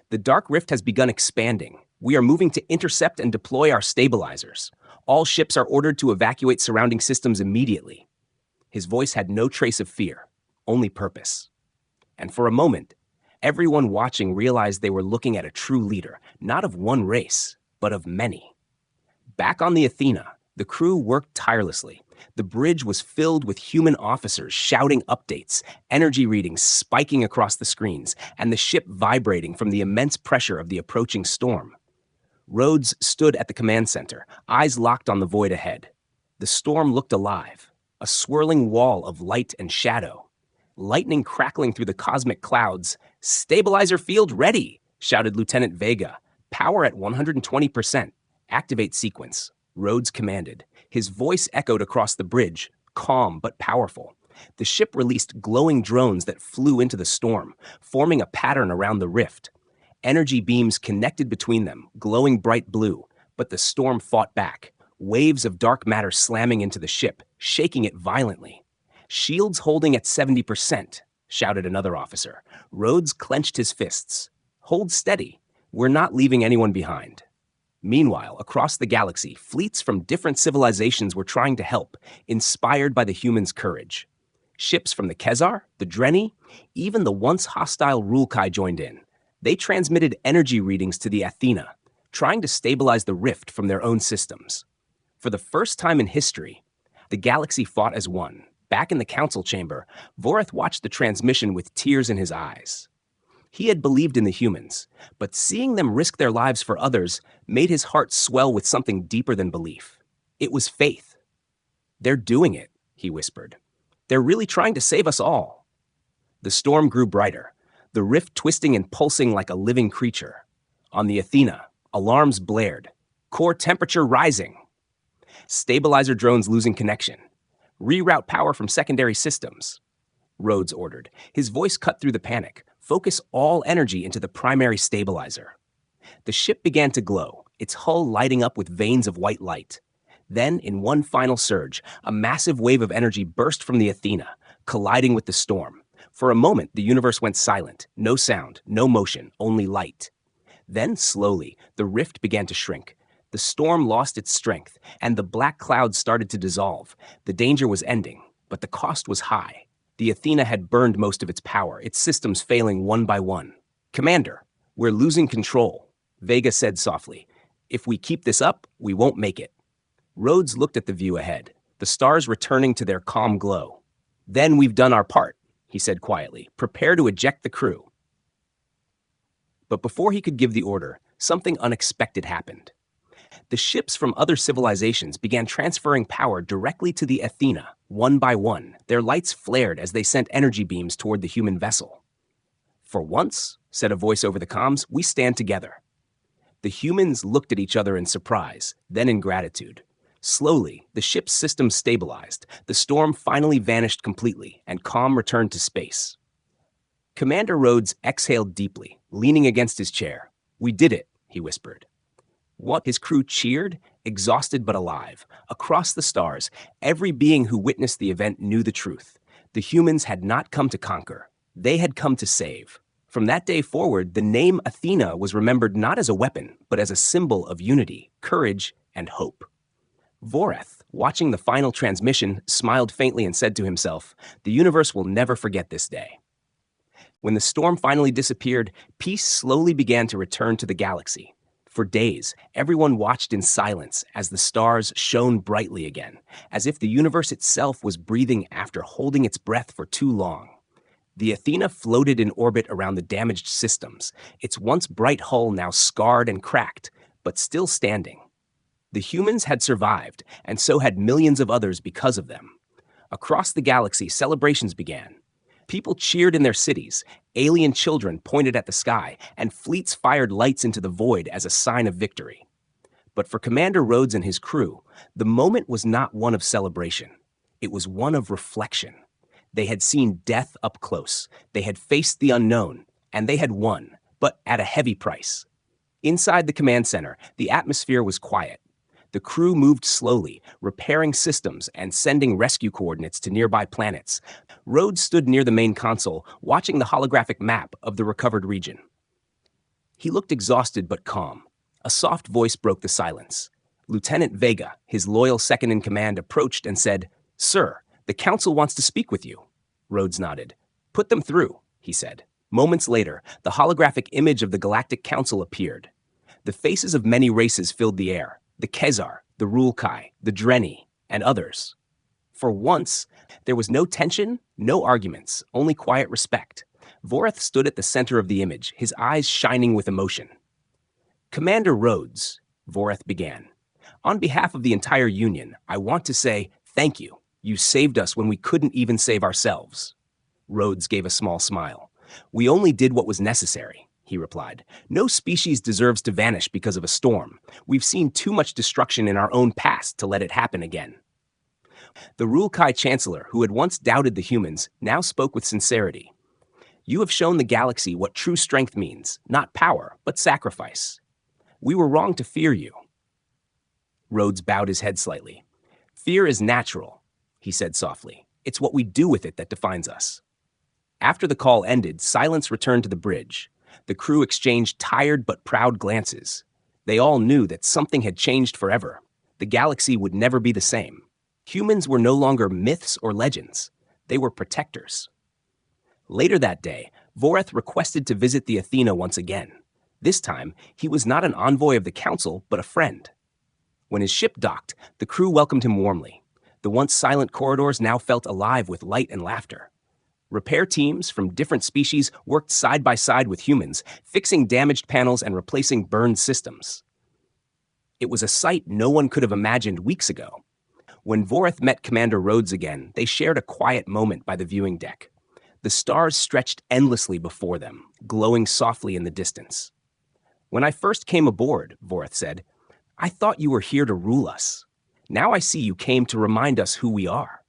[SPEAKER 1] The Dark Rift has begun expanding. We are moving to intercept and deploy our stabilizers. All ships are ordered to evacuate surrounding systems immediately." His voice had no trace of fear, only purpose. And for a moment, everyone watching realized they were looking at a true leader, not of one race, but of many. Back on the Athena, the crew worked tirelessly. The bridge was filled with human officers shouting updates, energy readings spiking across the screens, and the ship vibrating from the immense pressure of the approaching storm. Rhodes stood at the command center, eyes locked on the void ahead. The storm looked alive, a swirling wall of light and shadow. Lightning crackling through the cosmic clouds. "Stabilizer field ready!" shouted Lieutenant Vega. "Power at 120%. Activate sequence." Rhodes commanded. His voice echoed across the bridge, calm but powerful. The ship released glowing drones that flew into the storm, forming a pattern around the rift. Energy beams connected between them, glowing bright blue, but the storm fought back, waves of dark matter slamming into the ship, shaking it violently. "Shields holding at 70%, shouted another officer. Rhodes clenched his fists. "Hold steady. We're not leaving anyone behind." Meanwhile, across the galaxy, fleets from different civilizations were trying to help, inspired by the humans' courage. Ships from the Kezar, the Drenni, even the once hostile Rulkai joined in. They transmitted energy readings to the Athena, trying to stabilize the rift from their own systems. For the first time in history, the galaxy fought as one. Back in the council chamber, Voreth watched the transmission with tears in his eyes. He had believed in the humans, but seeing them risk their lives for others made his heart swell with something deeper than belief. It was faith. "They're doing it," he whispered. "They're really trying to save us all." The storm grew brighter, the rift twisting and pulsing like a living creature. On the Athena, alarms blared. "Core temperature rising." "Stabilizer drones losing connection. Reroute power from secondary systems," Rhodes ordered. His voice cut through the panic. "Focus all energy into the primary stabilizer." The ship began to glow, its hull lighting up with veins of white light. Then, in one final surge, a massive wave of energy burst from the Athena, colliding with the storm. For a moment, the universe went silent. No sound, no motion, only light. Then, slowly, the rift began to shrink. The storm lost its strength, and the black clouds started to dissolve. The danger was ending, but the cost was high. The Athena had burned most of its power, its systems failing one by one. "Commander, we're losing control," Vega said softly. "If we keep this up, we won't make it." Rhodes looked at the view ahead, the stars returning to their calm glow. "Then we've done our part," he said quietly. "Prepare to eject the crew." But before he could give the order, something unexpected happened. The ships from other civilizations began transferring power directly to the Athena, one by one. Their lights flared as they sent energy beams toward the human vessel. "For once," said a voice over the comms, "we stand together." The humans looked at each other in surprise, then in gratitude. Slowly, the ship's systems stabilized. The storm finally vanished completely, and calm returned to space. Commander Rhodes exhaled deeply, leaning against his chair. "We did it," he whispered. What his crew cheered, exhausted but alive. Across the stars, every being who witnessed the event knew the truth. The humans had not come to conquer. They had come to save. From that day forward, the name Athena was remembered not as a weapon, but as a symbol of unity, courage, and hope. Voreth, watching the final transmission, smiled faintly and said to himself, "The universe will never forget this day." When the storm finally disappeared, peace slowly began to return to the galaxy. For days, everyone watched in silence as the stars shone brightly again, as if the universe itself was breathing after holding its breath for too long. The Athena floated in orbit around the damaged systems, its once bright hull now scarred and cracked, but still standing. The humans had survived, and so had millions of others because of them. Across the galaxy, celebrations began. People cheered in their cities, alien children pointed at the sky, and fleets fired lights into the void as a sign of victory. But for Commander Rhodes and his crew, the moment was not one of celebration. It was one of reflection. They had seen death up close, they had faced the unknown, and they had won, but at a heavy price. Inside the command center, the atmosphere was quiet. The crew moved slowly, repairing systems and sending rescue coordinates to nearby planets. Rhodes stood near the main console, watching the holographic map of the recovered region. He looked exhausted but calm. A soft voice broke the silence. Lieutenant Vega, his loyal second-in-command, approached and said, "Sir, the Council wants to speak with you." Rhodes nodded. "Put them through," he said. Moments later, the holographic image of the Galactic Council appeared. The faces of many races filled the air. The Kezar, the Rulkai, the Drenni, and others. For once, there was no tension, no arguments, only quiet respect. Voreth stood at the center of the image, his eyes shining with emotion. Commander Rhodes, Voreth began. On behalf of the entire Union, I want to say thank you. You saved us when we couldn't even save ourselves. Rhodes gave a small smile. We only did what was necessary, he replied. No species deserves to vanish because of a storm. We've seen too much destruction in our own past to let it happen again. The Rulkai Chancellor, who had once doubted the humans, now spoke with sincerity. You have shown the galaxy what true strength means, not power, but sacrifice. We were wrong to fear you. Rhodes bowed his head slightly. Fear is natural, he said softly. It's what we do with it that defines us. After the call ended, silence returned to the bridge. The crew exchanged tired but proud glances. They all knew that something had changed forever. The galaxy would never be the same. Humans were no longer myths or legends. They were protectors. Later that day, Voreth requested to visit the Athena once again. This time, he was not an envoy of the council, but a friend. When his ship docked, the crew welcomed him warmly. The once silent corridors now felt alive with light and laughter. Repair teams from different species worked side by side with humans, fixing damaged panels and replacing burned systems. It was a sight no one could have imagined weeks ago. When Voreth met Commander Rhodes again, they shared a quiet moment by the viewing deck. The stars stretched endlessly before them, glowing softly in the distance. When I first came aboard, Voreth said, I thought you were here to rule us. Now I see you came to remind us who we are.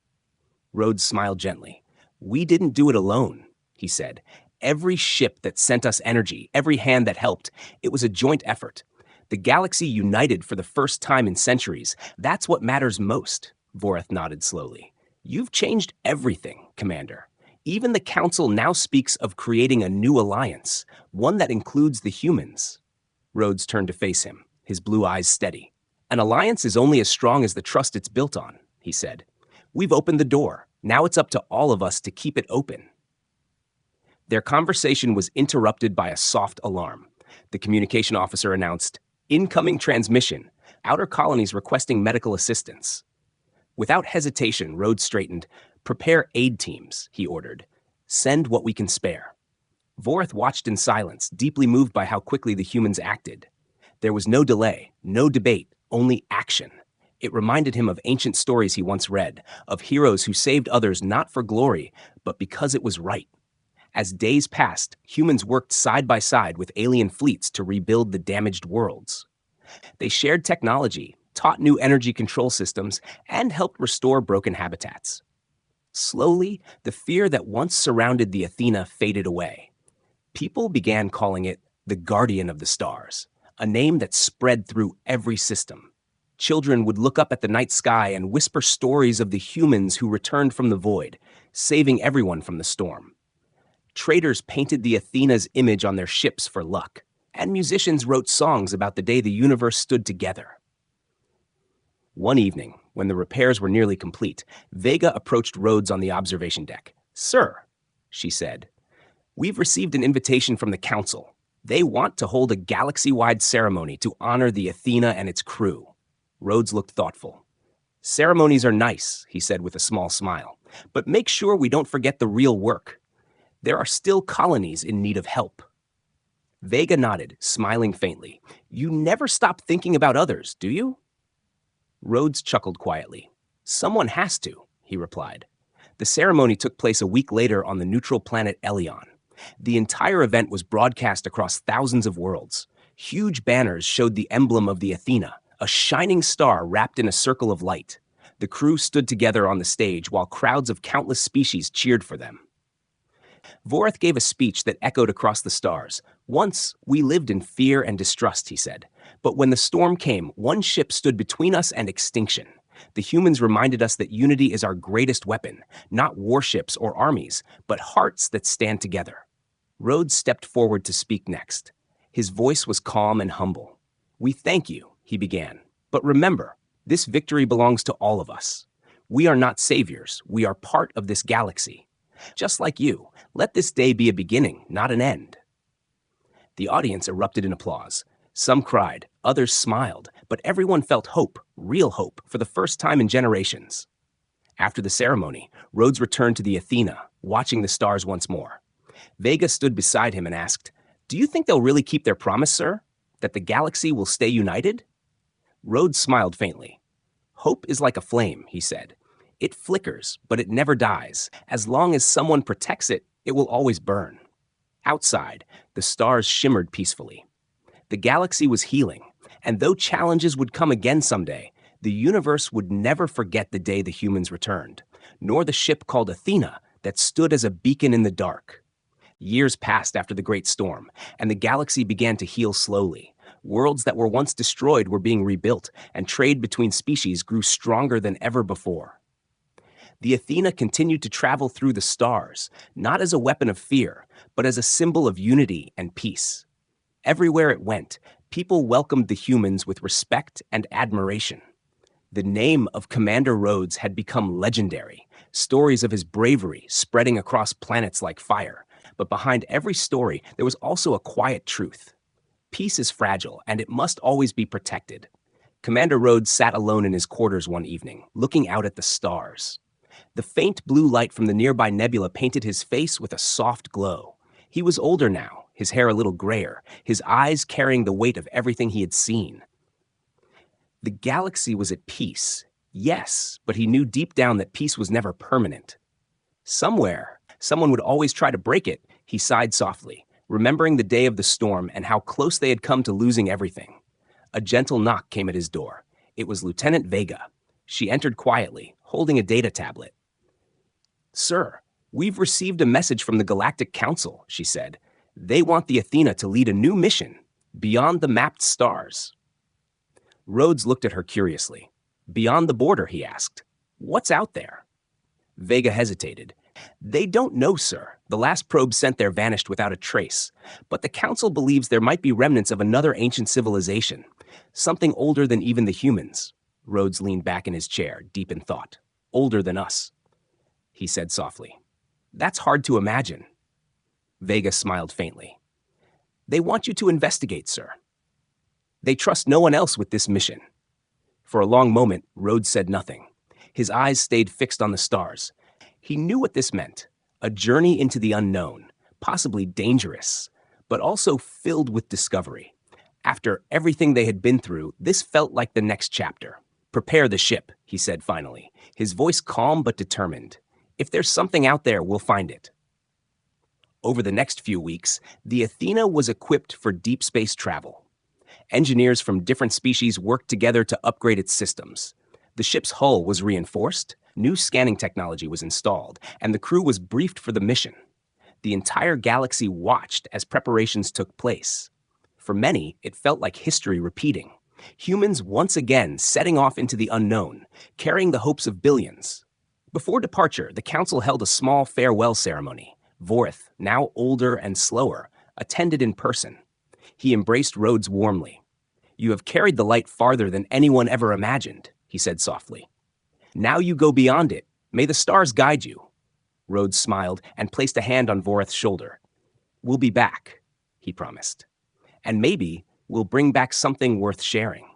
[SPEAKER 1] Rhodes smiled gently. We didn't do it alone, he said. Every ship that sent us energy, every hand that helped, it was a joint effort. The galaxy united for the first time in centuries. That's what matters most, Voreth nodded slowly. You've changed everything, Commander. Even the Council now speaks of creating a new alliance, one that includes the humans. Rhodes turned to face him, his blue eyes steady. An alliance is only as strong as the trust it's built on, he said. We've opened the door. Now it's up to all of us to keep it open. Their conversation was interrupted by a soft alarm. The communication officer announced, Incoming transmission. Outer colonies requesting medical assistance. Without hesitation, Rhodes straightened. Prepare aid teams, he ordered. Send what we can spare. Voreth watched in silence, deeply moved by how quickly the humans acted. There was no delay, no debate, only action. It reminded him of ancient stories he once read, of heroes who saved others not for glory, but because it was right. As days passed, humans worked side by side with alien fleets to rebuild the damaged worlds. They shared technology, taught new energy control systems, and helped restore broken habitats. Slowly, the fear that once surrounded the Athena faded away. People began calling it the Guardian of the Stars, a name that spread through every system. Children would look up at the night sky and whisper stories of the humans who returned from the void, saving everyone from the storm. Traders painted the Athena's image on their ships for luck, and musicians wrote songs about the day the universe stood together. One evening, when the repairs were nearly complete, Vega approached Rhodes on the observation deck. Sir, she said, we've received an invitation from the Council. They want to hold a galaxy-wide ceremony to honor the Athena and its crew. Rhodes looked thoughtful. Ceremonies are nice, he said with a small smile, but make sure we don't forget the real work. There are still colonies in need of help. Vega nodded, smiling faintly. You never stop thinking about others, do you? Rhodes chuckled quietly. Someone has to, he replied. The ceremony took place a week later on the neutral planet Elion. The entire event was broadcast across thousands of worlds. Huge banners showed the emblem of the Athena, a shining star wrapped in a circle of light. The crew stood together on the stage while crowds of countless species cheered for them. Voreth gave a speech that echoed across the stars. Once, we lived in fear and distrust, he said. But when the storm came, one ship stood between us and extinction. The humans reminded us that unity is our greatest weapon, not warships or armies, but hearts that stand together. Rhodes stepped forward to speak next. His voice was calm and humble. We thank you, he began. But remember, this victory belongs to all of us. We are not saviors. We are part of this galaxy. Just like you, let this day be a beginning, not an end. The audience erupted in applause. Some cried, others smiled, but everyone felt hope, real hope, for the first time in generations. After the ceremony, Rhodes returned to the Athena, watching the stars once more. Vega stood beside him and asked, "Do you think they'll really keep their promise, sir? That the galaxy will stay united?" Rhodes smiled faintly. "Hope is like a flame," he said. "It flickers, but it never dies. As long as someone protects it, it will always burn." Outside, the stars shimmered peacefully. The galaxy was healing, and though challenges would come again someday, the universe would never forget the day the humans returned, nor the ship called Athena that stood as a beacon in the dark. Years passed after the Great Storm, and the galaxy began to heal slowly. Worlds that were once destroyed were being rebuilt, and trade between species grew stronger than ever before. The Athena continued to travel through the stars, not as a weapon of fear, but as a symbol of unity and peace. Everywhere it went, people welcomed the humans with respect and admiration. The name of Commander Rhodes had become legendary, stories of his bravery spreading across planets like fire. But behind every story, there was also a quiet truth. Peace is fragile, and it must always be protected. Commander Rhodes sat alone in his quarters one evening, looking out at the stars. The faint blue light from the nearby nebula painted his face with a soft glow. He was older now, his hair a little grayer, his eyes carrying the weight of everything he had seen. The galaxy was at peace, yes, but he knew deep down that peace was never permanent. Somewhere, someone would always try to break it, he sighed softly, remembering the day of the storm and how close they had come to losing everything. A gentle knock came at his door. It was Lieutenant Vega. She entered quietly, holding a data tablet. "Sir, we've received a message from the Galactic Council," she said. "They want the Athena to lead a new mission, beyond the mapped stars." Rhodes looked at her curiously. "Beyond the border," he asked. "What's out there?" Vega hesitated. "They don't know, sir. The last probe sent there vanished without a trace. But the Council believes there might be remnants of another ancient civilization, something older than even the humans." Rhodes leaned back in his chair, deep in thought. "Older than us," he said softly. "That's hard to imagine." Vega smiled faintly. "They want you to investigate, sir. They trust no one else with this mission." For a long moment, Rhodes said nothing. His eyes stayed fixed on the stars. He knew what this meant, a journey into the unknown, possibly dangerous, but also filled with discovery. After everything they had been through, this felt like the next chapter. "Prepare the ship," he said finally, his voice calm but determined. "If there's something out there, we'll find it." Over the next few weeks, the Athena was equipped for deep space travel. Engineers from different species worked together to upgrade its systems. The ship's hull was reinforced, new scanning technology was installed, and the crew was briefed for the mission. The entire galaxy watched as preparations took place. For many, it felt like history repeating. Humans once again setting off into the unknown, carrying the hopes of billions. Before departure, the council held a small farewell ceremony. Vorth, now older and slower, attended in person. He embraced Rhodes warmly. "You have carried the light farther than anyone ever imagined," he said softly. "Now you go beyond it. May the stars guide you." Rhodes smiled and placed a hand on Vorth's shoulder. "We'll be back," he promised. "And maybe we'll bring back something worth sharing."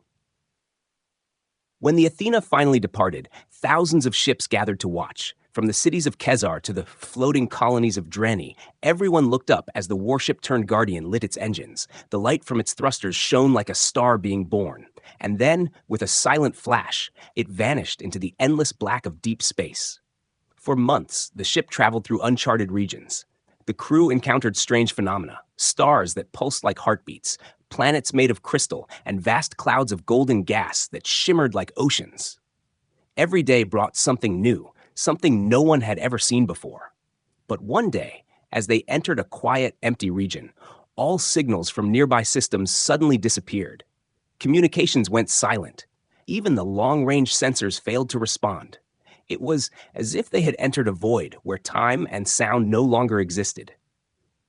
[SPEAKER 1] When the Athena finally departed, thousands of ships gathered to watch. From the cities of Kezar to the floating colonies of Dreni, everyone looked up as the warship turned Guardian lit its engines. The light from its thrusters shone like a star being born. And then, with a silent flash, it vanished into the endless black of deep space. For months, the ship traveled through uncharted regions. The crew encountered strange phenomena, stars that pulsed like heartbeats, planets made of crystal, and vast clouds of golden gas that shimmered like oceans. Every day brought something new, something no one had ever seen before. But one day, as they entered a quiet, empty region, all signals from nearby systems suddenly disappeared. Communications went silent. Even the long-range sensors failed to respond. It was as if they had entered a void where time and sound no longer existed.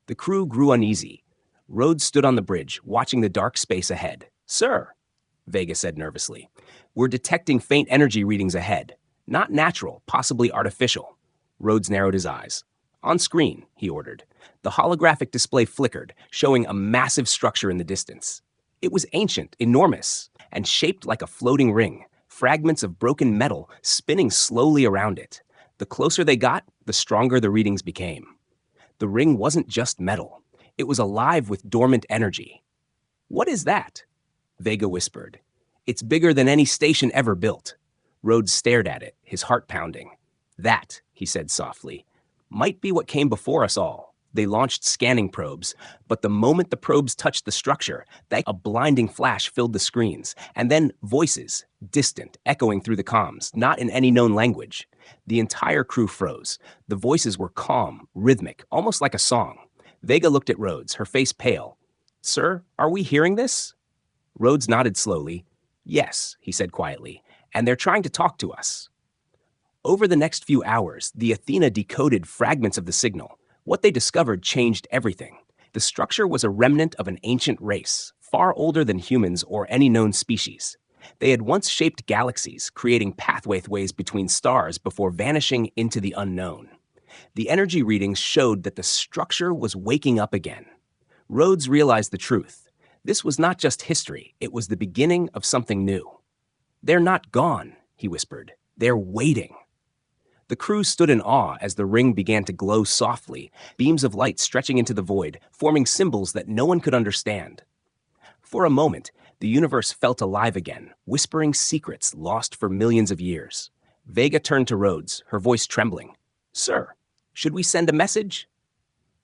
[SPEAKER 1] The crew grew uneasy. Rhodes stood on the bridge, watching the dark space ahead. "Sir," Vega said nervously, "we're detecting faint energy readings ahead. Not natural, possibly artificial." Rhodes narrowed his eyes. "On screen," he ordered. The holographic display flickered, showing a massive structure in the distance. It was ancient, enormous, and shaped like a floating ring, fragments of broken metal spinning slowly around it. The closer they got, the stronger the readings became. The ring wasn't just metal. It was alive with dormant energy. "What is that?" Vega whispered. "It's bigger than any station ever built." Rhodes stared at it, his heart pounding. "That," he said softly, "might be what came before us all." They launched scanning probes, but the moment the probes touched the structure, a blinding flash filled the screens, and then voices, distant, echoing through the comms, not in any known language. The entire crew froze. The voices were calm, rhythmic, almost like a song. Vega looked at Rhodes, her face pale. "Sir, are we hearing this?" Rhodes nodded slowly. "Yes," he said quietly, "and they're trying to talk to us." Over the next few hours, the Athena decoded fragments of the signal. What they discovered changed everything. The structure was a remnant of an ancient race, far older than humans or any known species. They had once shaped galaxies, creating pathways between stars before vanishing into the unknown. The energy readings showed that the structure was waking up again. Rhodes realized the truth. This was not just history, it was the beginning of something new. "They're not gone," he whispered. "They're waiting." The crew stood in awe as the ring began to glow softly, beams of light stretching into the void, forming symbols that no one could understand. For a moment, the universe felt alive again, whispering secrets lost for millions of years. Vega turned to Rhodes, her voice trembling. "Sir, should we send a message?"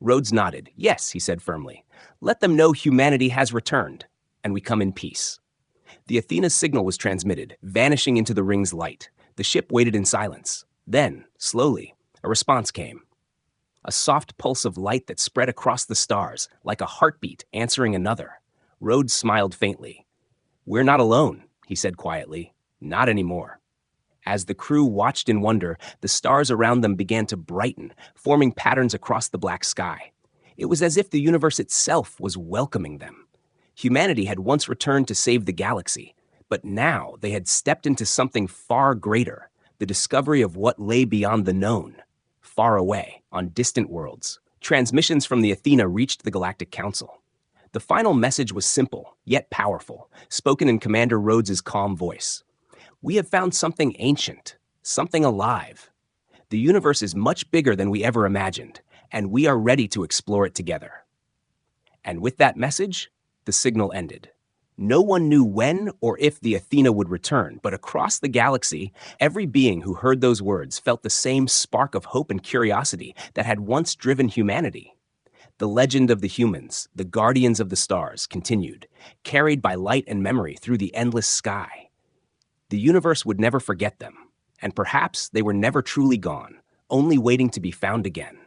[SPEAKER 1] Rhodes nodded. "Yes," he said firmly. "Let them know humanity has returned, and we come in peace." The Athena's signal was transmitted, vanishing into the ring's light. The ship waited in silence. Then, slowly, a response came. A soft pulse of light that spread across the stars, like a heartbeat answering another. Rhodes smiled faintly. "We're not alone," he said quietly. "Not anymore." As the crew watched in wonder, the stars around them began to brighten, forming patterns across the black sky. It was as if the universe itself was welcoming them. Humanity had once returned to save the galaxy, but now they had stepped into something far greater, the discovery of what lay beyond the known. Far away, on distant worlds, transmissions from the Athena reached the Galactic Council. The final message was simple, yet powerful, spoken in Commander Rhodes's calm voice. "We have found something ancient, something alive. The universe is much bigger than we ever imagined, and we are ready to explore it together." And with that message, the signal ended. No one knew when or if the Athena would return, but across the galaxy, every being who heard those words felt the same spark of hope and curiosity that had once driven humanity. The legend of the humans, the guardians of the stars, continued, carried by light and memory through the endless sky. The universe would never forget them, and perhaps they were never truly gone, only waiting to be found again.